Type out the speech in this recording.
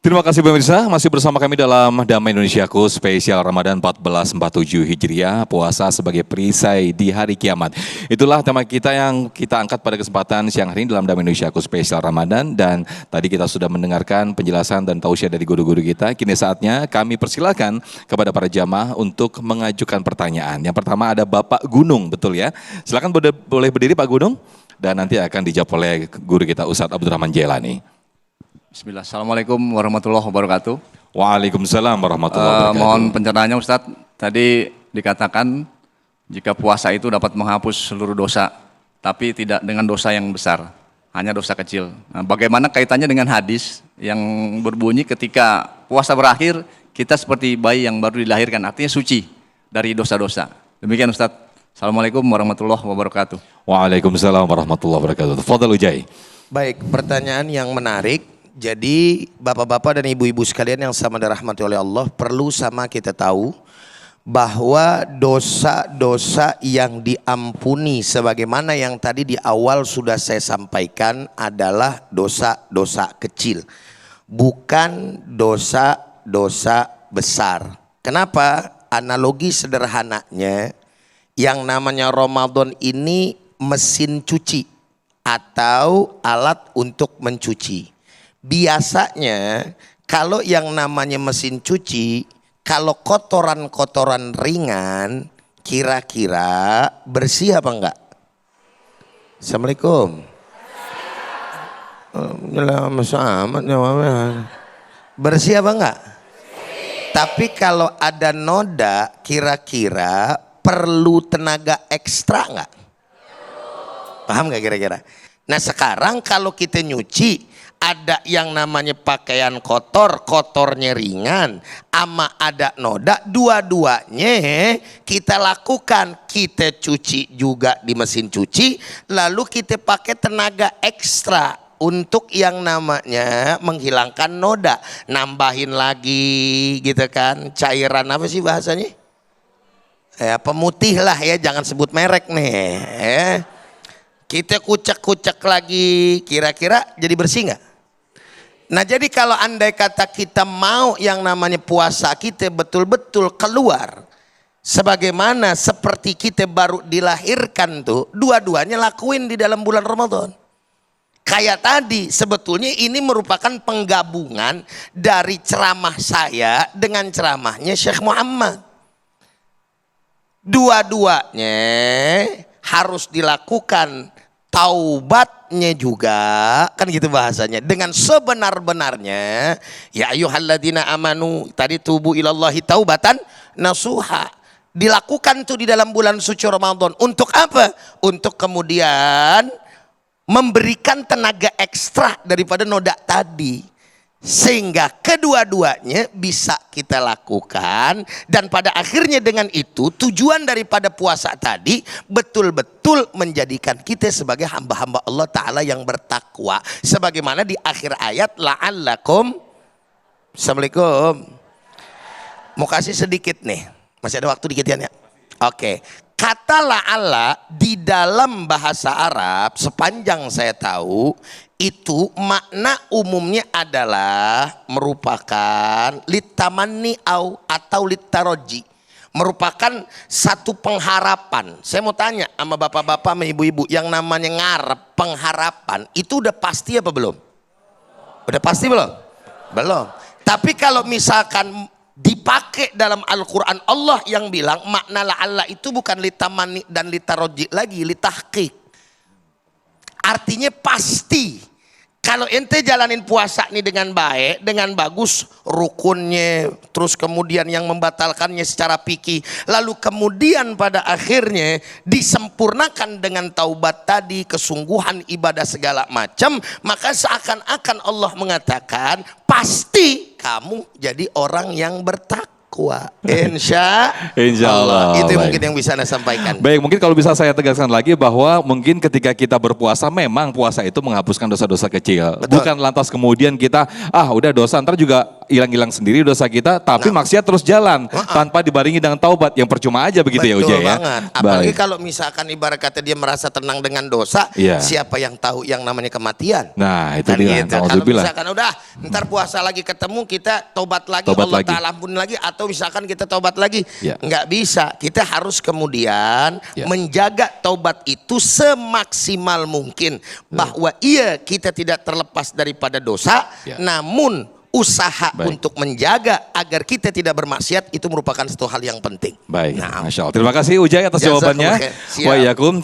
Terima kasih pemirsa, masih bersama kami dalam Damai Indonesiaku spesial Ramadan 1447 Hijriah, puasa sebagai perisai di hari kiamat. Itulah tema kita yang kita angkat pada kesempatan siang hari ini dalam Damai Indonesiaku spesial Ramadan. Dan tadi kita sudah mendengarkan penjelasan dan tausiah dari guru-guru kita. Kini saatnya kami persilakan kepada para jamaah untuk mengajukan pertanyaan. Yang pertama ada Bapak Gunung, betul ya? Silakan boleh berdiri Pak Gunung. Dan nanti akan dijawab oleh guru kita Ustadz Abdurrahman Jailani. Bismillah. Assalamualaikum warahmatullahi wabarakatuh. Waalaikumsalam warahmatullahi wabarakatuh. Mohon pencerahannya Ustadz. Tadi dikatakan jika puasa itu dapat menghapus seluruh dosa, tapi tidak dengan dosa yang besar, hanya dosa kecil. Nah, bagaimana kaitannya dengan hadis yang berbunyi ketika puasa berakhir, kita seperti bayi yang baru dilahirkan, artinya suci dari dosa-dosa. Demikian Ustadz. Assalamualaikum warahmatullahi wabarakatuh. Waalaikumsalam warahmatullahi wabarakatuh. Fadhal Ujai. Baik, pertanyaan yang menarik. Jadi bapak-bapak dan ibu-ibu sekalian yang sama dirahmati oleh Allah, perlu sama kita tahu bahwa dosa-dosa yang diampuni sebagaimana yang tadi di awal sudah saya sampaikan adalah dosa-dosa kecil, bukan dosa-dosa besar. Kenapa? Analogi sederhananya, yang namanya Ramadan ini mesin cuci atau alat untuk mencuci. Biasanya kalau yang namanya mesin cuci, kalau kotoran-kotoran ringan kira-kira bersih apa enggak? Assalamualaikum. Bersih apa enggak? Tapi kalau ada noda kira-kira perlu tenaga ekstra enggak? Paham enggak kira-kira? Nah sekarang kalau kita nyuci, ada yang namanya pakaian kotor, kotornya ringan, ama ada noda, dua-duanya kita lakukan. Kita cuci juga di mesin cuci, lalu kita pakai tenaga ekstra untuk yang namanya menghilangkan noda, nambahin lagi gitu kan, cairan apa sih bahasanya? Pemutih lah ya, jangan sebut merek nih. Kita kucek-kucek lagi, kira-kira jadi bersih nggak? Nah jadi kalau andai kata kita mau yang namanya puasa kita betul-betul keluar sebagaimana seperti kita baru dilahirkan tuh, dua-duanya lakuin di dalam bulan Ramadan. Kayak tadi sebetulnya ini merupakan penggabungan dari ceramah saya dengan ceramahnya Syekh Muhammad. Dua-duanya harus dilakukan, taubatnya juga kan gitu bahasanya, dengan sebenar-benarnya. Ya ayyuhalladzina amanu, tadi tubu ilallahi taubatan nasuha, dilakukan tuh di dalam bulan suci Ramadan. Untuk apa? Untuk kemudian memberikan tenaga ekstra daripada noda tadi, sehingga kedua-duanya bisa kita lakukan. Dan pada akhirnya dengan itu tujuan daripada puasa tadi betul-betul menjadikan kita sebagai hamba-hamba Allah Ta'ala yang bertakwa, sebagaimana di akhir ayat la'allakum. Assalamualaikum. Mau kasih sedikit nih, masih ada waktu dikit ya? Oke. Kata la'alla di dalam bahasa Arab sepanjang saya tahu itu makna umumnya adalah merupakan litamanni atau litaroji, merupakan satu pengharapan. Saya mau tanya sama bapak-bapak sama ibu-ibu, yang namanya ngarep, pengharapan itu udah pasti apa belum? Udah pasti belum? Belum. Tapi kalau misalkan dipakai dalam Al-Quran, Allah yang bilang makna la'alla itu bukan litamani dan litaroji lagi, litahqiq. Artinya pasti. Kalau ente jalanin puasa nih dengan baik, dengan bagus, rukunnya, terus kemudian yang membatalkannya secara fikih, lalu kemudian pada akhirnya disempurnakan dengan taubat tadi, kesungguhan ibadah segala macam, maka seakan-akan Allah mengatakan pasti kamu jadi orang yang bertakwa. Insya Allah. Itu baik. Mungkin yang bisa Anda sampaikan. Baik, mungkin kalau bisa saya tegaskan lagi bahwa mungkin ketika kita berpuasa memang puasa itu menghapuskan dosa-dosa kecil. Betul. Bukan lantas kemudian kita udah dosa ntar juga hilang-hilang sendiri dosa kita, tapi maksiat terus jalan tanpa dibarengi dengan taubat, yang percuma aja begitu ya Betul Ujai ya. banget. Apalagi Baik. kalau misalkan ibarat kata dia merasa tenang dengan dosa, Iya. siapa yang tahu yang namanya kematian? Nah itu Kan dia. gitu. Kalau Alhamdulillah. misalkan udah ntar puasa lagi ketemu kita tobat lagi, Tobat Allah lagi. Ta'ala ampun lagi, atau misalkan kita tobat lagi, Ya. nggak bisa. Kita harus kemudian Ya. menjaga tobat itu semaksimal mungkin, bahwa iya kita tidak terlepas daripada dosa, Ya. namun usaha Baik. untuk menjaga agar kita tidak bermaksiat itu merupakan satu hal yang penting. Baik, Nah, Masya Allah. Terima kasih Ujai atas Jazakumullah jawabannya. khair. Siap. Wa iyyakum.